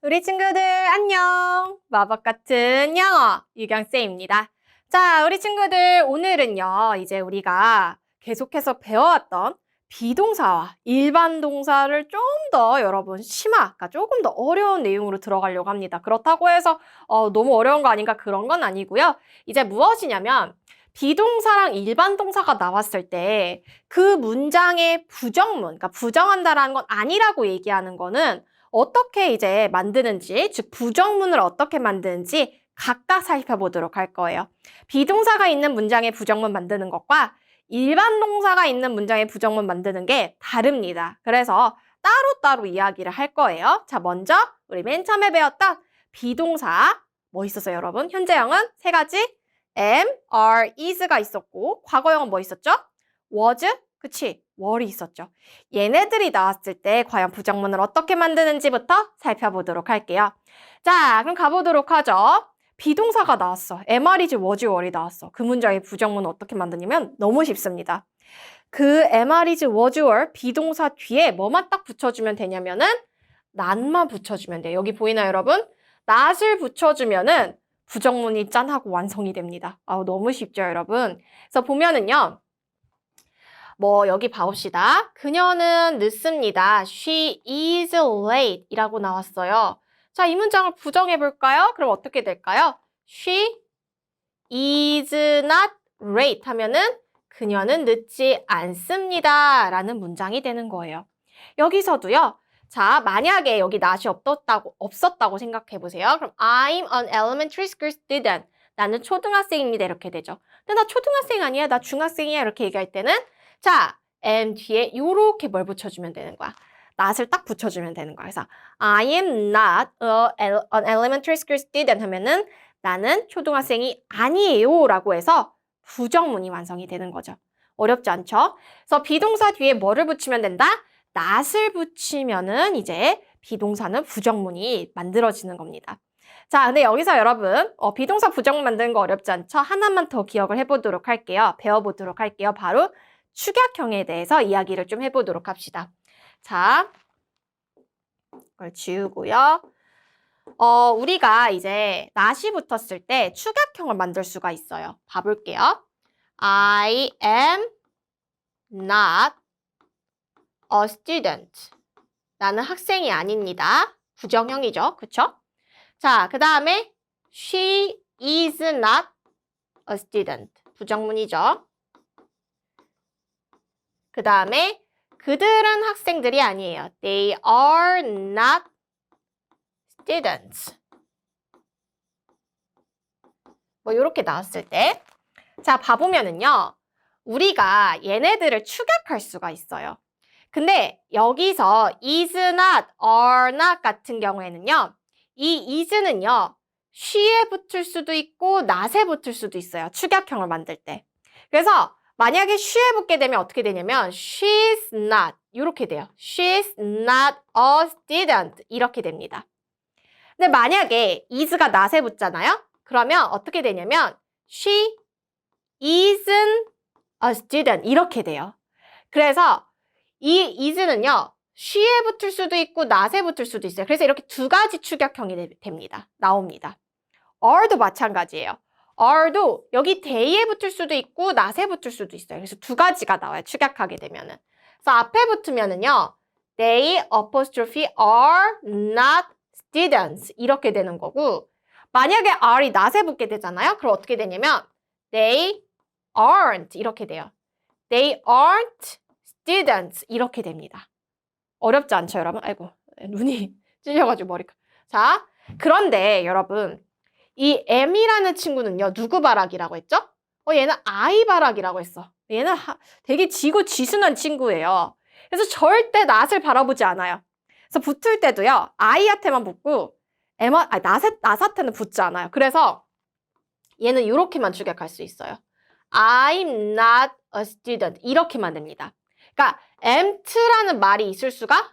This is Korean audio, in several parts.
우리 친구들 안녕! 마법 같은 영어 유경쌤입니다. 자, 우리 친구들 오늘은요, 이제 우리가 계속해서 배워왔던 비동사와 일반 동사를 좀 더 여러분 그러니까 조금 더 어려운 내용으로 들어가려고 합니다. 그렇다고 해서 너무 어려운 거 아닌가 그런 건 아니고요. 이제 무엇이냐면 비동사랑 일반 동사가 나왔을 때 그 문장의 부정문, 그러니까 부정한다라는 건 아니라고 얘기하는 거는 어떻게 이제 만드는지, 즉 부정문을 어떻게 만드는지 각각 살펴보도록 할 거예요. 비동사가 있는 문장의 부정문 만드는 것과 일반 동사가 있는 문장의 부정문 만드는 게 다릅니다. 그래서 따로따로 이야기를 할 거예요. 자, 먼저 우리 맨 처음에 배웠던 비동사 뭐 있었어요, 여러분? 현재형은 세 가지 am, are, is가 있었고 과거형은 뭐 있었죠? was, 그치? were이 있었죠. 얘네들이 나왔을 때 과연 부정문을 어떻게 만드는지부터 살펴보도록 할게요. 자, 그럼 가보도록 하죠. 비동사가 나왔어. am, are, is, was, were이 나왔어. 그 문장의 부정문을 어떻게 만드냐면 너무 쉽습니다. 그 am, are, is, was, were 비동사 뒤에 뭐만 딱 붙여주면 되냐면은 not만 붙여주면 돼요. 여기 보이나요, 여러분? not을 붙여주면은 부정문이 짠 하고 완성이 됩니다. 너무 쉽죠, 여러분? 그래서 보면은요. 여기 봐봅시다. 그녀는 늦습니다. She is late 이라고 나왔어요. 자, 이 문장을 부정해볼까요? 그럼 어떻게 될까요? She is not late 하면은 그녀는 늦지 않습니다 라는 문장이 되는 거예요. 여기서도요. 자, 만약에 여기 not이 없었다고 생각해보세요. 그럼 I'm an elementary school student. 나는 초등학생입니다. 이렇게 되죠. 근데 나 초등학생 아니야. 나 중학생이야. 이렇게 얘기할 때는 자, am 뒤에 요렇게 뭘 붙여주면 되는 거야. not을 딱 붙여주면 되는 거야. 그래서 I am not an elementary school student 하면은 나는 초등학생이 아니에요 라고 해서 부정문이 완성이 되는 거죠. 어렵지 않죠? 그래서 비동사 뒤에 뭐를 붙이면 된다? not을 붙이면은 이제 비동사는 부정문이 만들어지는 겁니다. 자, 근데 여기서 여러분 비동사 부정문 만드는 거 어렵지 않죠? 하나만 더 기억을 해보도록 할게요. 배워보도록 할게요. 바로 축약형에 대해서 이야기를 좀 해보도록 합시다. 자, 이걸 지우고요. 우리가 이제 not이 붙었을 때 축약형을 만들 수가 있어요. 봐볼게요. I am not a student. 나는 학생이 아닙니다. 부정형이죠. 그쵸? 자, 그 다음에 she is not a student. 부정문이죠. 그 다음에 그들은 학생들이 아니에요. They are not students. 이렇게 나왔을 때 자, 봐보면은요. 우리가 얘네들을 축약할 수가 있어요. 근데 여기서 is not, are not 같은 경우에는요. 이 is는요. she에 붙을 수도 있고 not에 붙을 수도 있어요. 축약형을 만들 때. 그래서 만약에 she에 붙게 되면 어떻게 되냐면 she's not 이렇게 돼요. She's not a student 이렇게 됩니다. 근데 만약에 is가 not에 붙잖아요. 그러면 어떻게 되냐면 she isn't a student 이렇게 돼요. 그래서 이 is는요. she에 붙을 수도 있고 not에 붙을 수도 있어요. 그래서 이렇게 두 가지 축약형이 나옵니다. are도 마찬가지예요. are도 여기 they에 붙을 수도 있고 not에 붙을 수도 있어요. 그래서 두 가지가 나와요. 축약하게 되면은. 그래서 앞에 붙으면은요. they apostrophe are not students 이렇게 되는 거고 만약에 are이 not에 붙게 되잖아요. 그럼 어떻게 되냐면 they aren't 이렇게 돼요. they aren't students 이렇게 됩니다. 어렵지 않죠, 여러분? 아이고, 눈이 찔려가지고 머리가. 자, 그런데 여러분 이 am이라는 친구는요. 누구 발악이라고 했죠? 얘는 I 발악이라고 했어. 얘는 되게 지고 지순한 친구예요. 그래서 절대 not을 바라보지 않아요. 그래서 붙을 때도요. I한테만 붙고 not한테는 붙지 않아요. 그래서 얘는 이렇게만 축약할 수 있어요. I'm not a student 이렇게만 됩니다. 그러니까 amt라는 말이 있을 수가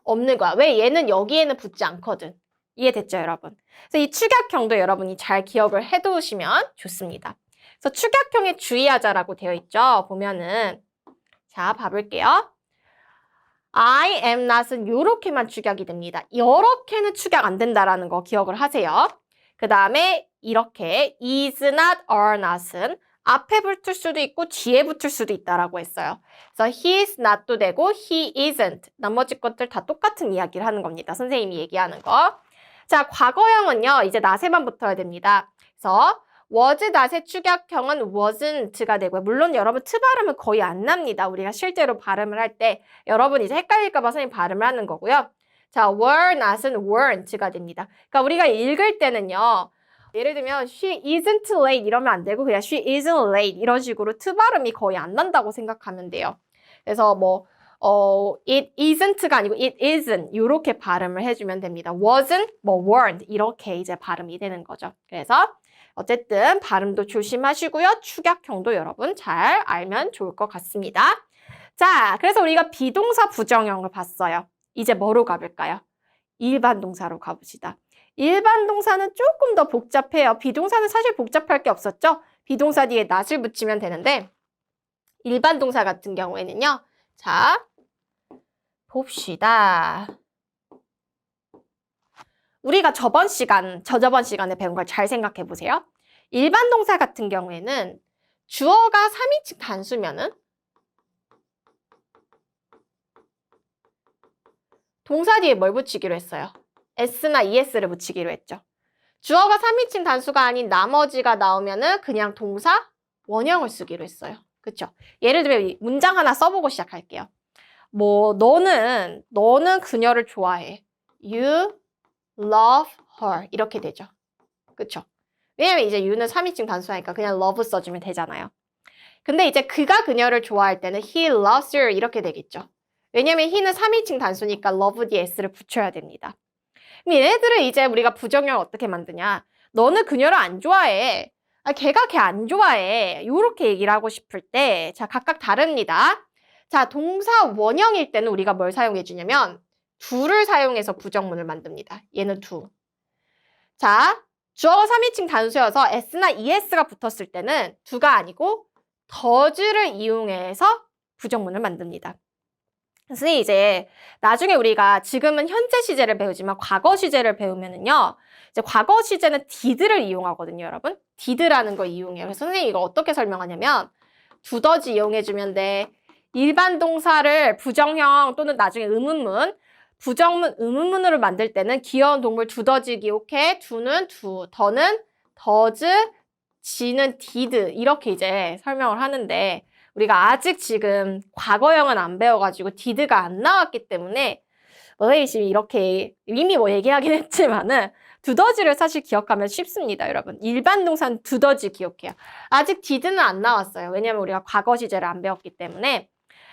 없는 거야. 왜? 얘는 여기에는 붙지 않거든. 이해됐죠, 여러분? 그래서 이 축약형도 여러분이 잘 기억을 해두시면 좋습니다. 그래서 축약형에 주의하자라고 되어 있죠. 보면은 자, 봐볼게요. I am not은 요렇게만 축약이 됩니다. 이렇게는 축약 안 된다라는 거 기억을 하세요. 그 다음에 이렇게 is not, are not은 앞에 붙을 수도 있고 뒤에 붙을 수도 있다라고 했어요. 그래서 he is not도 되고 he isn't. 나머지 것들 다 똑같은 이야기를 하는 겁니다. 선생님이 얘기하는 거. 자, 과거형은요. 이제 not에만 붙어야 됩니다. 그래서 was not의 축약형은 wasn't가 되고요. 물론 여러분 트 발음은 거의 안 납니다. 우리가 실제로 발음을 할 때 여러분 이제 헷갈릴까 봐 선생님 발음을 하는 거고요. 자, were not은 weren't가 됩니다. 그러니까 우리가 읽을 때는요. 예를 들면 she isn't late 이러면 안 되고 그냥 she isn't late 이런 식으로 트 발음이 거의 안 난다고 생각하면 돼요. 그래서 뭐 it isn't가 아니고 it isn't 이렇게 발음을 해주면 됩니다. wasn't, 뭐 weren't 이렇게 이제 발음이 되는 거죠. 그래서 어쨌든 발음도 조심하시고요. 축약형도 여러분 잘 알면 좋을 것 같습니다. 자, 그래서 우리가 비동사 부정형을 봤어요. 이제 뭐로 가볼까요? 일반 동사로 가봅시다. 일반 동사는 조금 더 복잡해요. 비동사는 사실 복잡할 게 없었죠? 비동사 뒤에 not을 붙이면 되는데 일반 동사 같은 경우에는요. 자, 봅시다. 우리가 저저번 시간에 배운 걸 잘 생각해 보세요. 일반 동사 같은 경우에는 주어가 3인칭 단수면은 동사 뒤에 뭘 붙이기로 했어요? s나 es를 붙이기로 했죠. 주어가 3인칭 단수가 아닌 나머지가 나오면은 그냥 동사 원형을 쓰기로 했어요. 그쵸? 예를 들면 문장 하나 써보고 시작할게요. 뭐 너는 그녀를 좋아해. You love her 이렇게 되죠. 그쵸? 왜냐면 이제 you는 3인칭 단수하니까 그냥 love 써주면 되잖아요. 근데 이제 그가 그녀를 좋아할 때는 he loves her 이렇게 되겠죠. 왜냐면 he는 3인칭 단수니까 love 뒤에 s를 붙여야 됩니다. 그럼 얘네들을 이제 우리가 부정형 어떻게 만드냐. 너는 그녀를 안 좋아해. 걔가 걔 안 좋아해. 이렇게 얘기를 하고 싶을 때 자 각각 다릅니다. 자 동사 원형일 때는 우리가 뭘 사용해 주냐면 do를 사용해서 부정문을 만듭니다. 얘는 do. 자 주어가 3인칭 단수여서 s나 es가 붙었을 때는 do가 아니고 does를 이용해서 부정문을 만듭니다. 선생님 이제 나중에 우리가 지금은 현재 시제를 배우지만 과거 시제를 배우면은요. 이제 과거 시제는 did를 이용하거든요, 여러분. did라는 거 이용해요. 그래서 선생님 이거 어떻게 설명하냐면 do does 이용해주면 돼. 일반 동사를 부정형 또는 나중에 의문문, 부정문, 의문문으로 만들 때는 귀여운 동물 do does 기억해. do는 do, do는 does, 지는 did 이렇게 이제 설명을 하는데 우리가 아직 지금 과거형은 안 배워가지고 did가 안 나왔기 때문에 선생님이 이렇게 이미 뭐 얘기하긴 했지만은 do does를 사실 기억하면 쉽습니다, 여러분. 일반 동사는 do does 기억해요. 아직 did는 안 나왔어요. 왜냐면 우리가 과거 시제를 안 배웠기 때문에.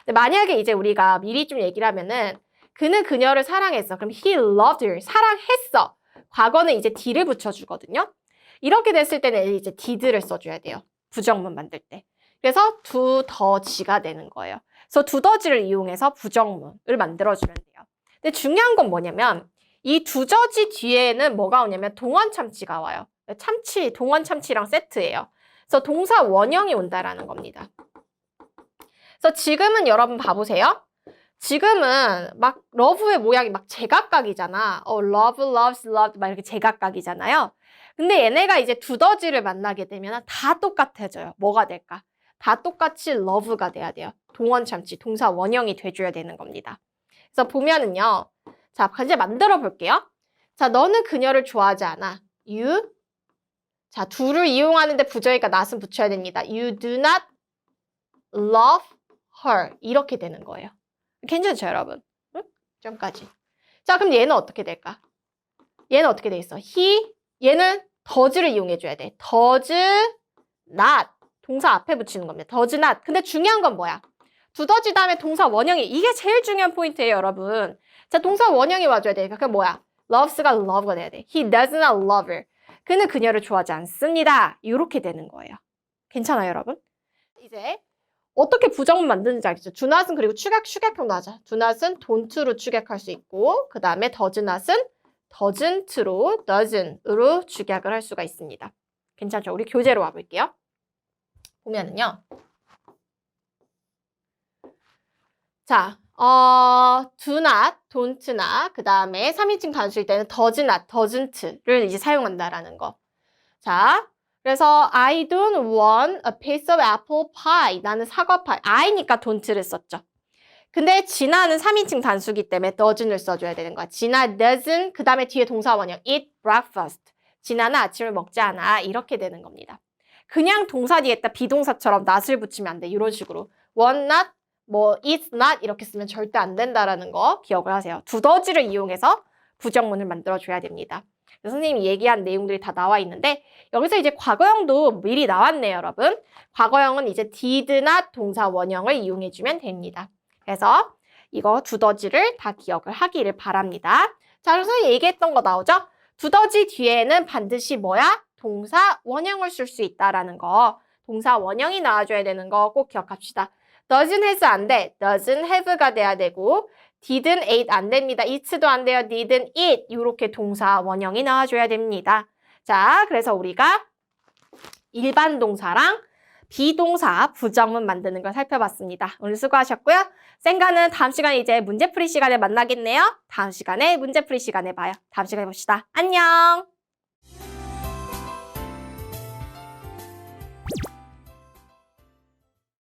근데 만약에 이제 우리가 미리 좀 얘기를 하면은 그는 그녀를 사랑했어. 그럼 he loved her. 사랑했어. 과거는 이제 d를 붙여주거든요. 이렇게 됐을 때는 이제 did를 써줘야 돼요. 부정문 만들 때. 그래서 do does가 되는 거예요. 그래서 do does를 이용해서 부정문을 만들어주면 돼요. 근데 중요한 건 뭐냐면 이 do does 뒤에는 뭐가 오냐면 동원 참치가 와요. 참치, 동원 참치랑 세트예요. 그래서 동사 원형이 온다라는 겁니다. 그래서 지금은 여러분 봐보세요. 지금은 막 love의 모양이 막 제각각이잖아. love, loves, loved 막 이렇게 제각각이잖아요. 근데 얘네가 이제 do does를 만나게 되면 다 똑같아져요. 뭐가 될까? 다 똑같이 love가 돼야 돼요. 동원 참치, 동사 원형이 돼줘야 되는 겁니다. 그래서 보면은요. 자, 이제 만들어 볼게요. 자, 너는 그녀를 좋아하지 않아. You. 자, do를 이용하는데 부정이니까 not은 붙여야 됩니다. You do not love her. 이렇게 되는 거예요. 괜찮죠, 여러분? 응? 점까지. 자, 그럼 얘는 어떻게 될까? 얘는 어떻게 돼 있어? 얘는 does를 이용해줘야 돼. does not. 동사 앞에 붙이는 겁니다. does not. 근데 중요한 건 뭐야? do does 다음에 동사 원형이 이게 제일 중요한 포인트예요, 여러분. 자, 동사 원형이 와줘야 돼. 그게 뭐야? loves가 love가 돼야 돼. He does not love her. 그는 그녀를 좋아하지 않습니다. 이렇게 되는 거예요. 괜찮아요, 여러분? 이제 어떻게 부정문 만드는지 알겠죠? do not은 그리고 축약형도 하자. do not은 don't로 축약할 수 있고 그 다음에 does not은 doesn't로 doesn't으로 축약을 할 수가 있습니다. 괜찮죠? 우리 교재로 와볼게요. 보면은요. 자, do not, don't나 그 다음에 3인칭 단수일 때는 does not, doesn't를 이제 사용한다라는 거. 자, 그래서 I don't want a piece of apple pie. 나는 사과 파이. I니까 don't를 썼죠. 근데 진아는 3인칭 단수기 때문에 doesn'을 써줘야 되는 거야. 진아 doesn't, 그 다음에 뒤에 동사 원형 eat breakfast. 진아는 아침을 먹지 않아. 이렇게 되는 겁니다. 그냥 동사 뒤에다 비동사처럼 not을 붙이면 안 돼. 이런 식으로. want not, 뭐 it's not 이렇게 쓰면 절대 안 된다라는 거 기억을 하세요. 두더지를 이용해서 부정문을 만들어줘야 됩니다. 선생님이 얘기한 내용들이 다 나와 있는데 여기서 이제 과거형도 미리 나왔네요, 여러분. 과거형은 이제 did not 동사 원형을 이용해주면 됩니다. 그래서 이거 두더지를 다 기억을 하기를 바랍니다. 자, 그래서 얘기했던 거 나오죠? 두더지 뒤에는 반드시 뭐야? 동사 원형을 쓸 수 있다라는 거. 동사 원형이 나와줘야 되는 거 꼭 기억합시다. doesn't has 안 돼. doesn't have가 돼야 되고 didn't ate 안 됩니다. eat도 안 돼요. didn't eat 이렇게 동사 원형이 나와줘야 됩니다. 자, 그래서 우리가 일반 동사랑 비동사 부정문 만드는 걸 살펴봤습니다. 오늘 수고하셨고요. 쌩가는 다음 시간에 이제 문제풀이 시간에 만나겠네요. 다음 시간에 문제풀이 시간에 봐요. 다음 시간에 봅시다. 안녕!